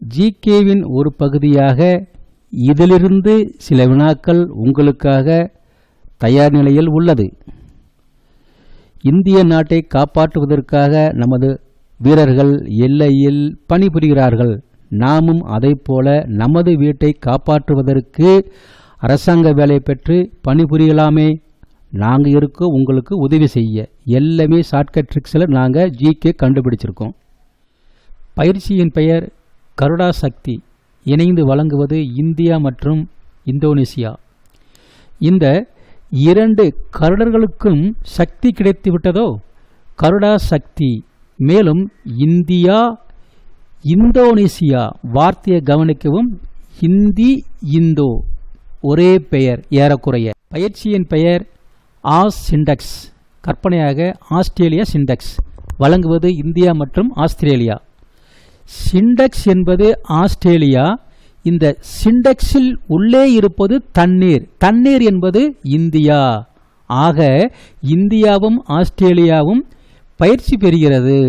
ஜிகேவின் ஒரு பகுதியாக இதிலிருந்து சில வினாக்கள் உங்களுக்காக தயார் நிலையில் உள்ளது. இந்திய நாட்டை காப்பாற்றுவதற்காக நமது வீரர்கள் எல்லையில் பணிபுரிகிறார்கள். நாமும் அதைப்போல நமது வீட்டை காப்பாற்றுவதற்கு அரசாங்க வேலை பெற்று பணிபுரியலாமே. நாங்கள் இருக்கோம் உங்களுக்கு உதவி செய்ய. எல்லாமே ஷார்ட்கட் ட்ரிக்ஸில் நாங்கள் ஜிகே கண்டுபிடிச்சிருக்கோம். பயிற்சியின் பெயர் கருடா சக்தி. இணைந்து வழங்குவது இந்தியா மற்றும் இந்தோனேசியா. இந்த 2 கருடர்களுக்கும் சக்தி கிடைத்து விட்டதோ, கருடா சக்தி. மேலும் இந்தியா இந்தோனேசியா வார்த்தையை கவனிக்கவும். ஹிந்தி இந்தோ ஒரே பெயர் ஏறக்குறைய. பயிற்சியின் பெயர் ஆஸ் சிண்டெக்ஸ். கற்பனையாக ஆஸ்திரேலியா சிண்டெக்ஸ். வழங்குவது இந்தியா மற்றும் ஆஸ்திரேலியா. சிண்டெக்ஸ் என்பது ஆஸ்திரேலியா. இந்த சிண்டெக்ஸில் உள்ளே இருப்பது தண்ணீர். தண்ணீர் என்பது இந்தியா. ஆக இந்தியாவும் ஆஸ்திரேலியாவும் பயிற்சி பெறுகிறது.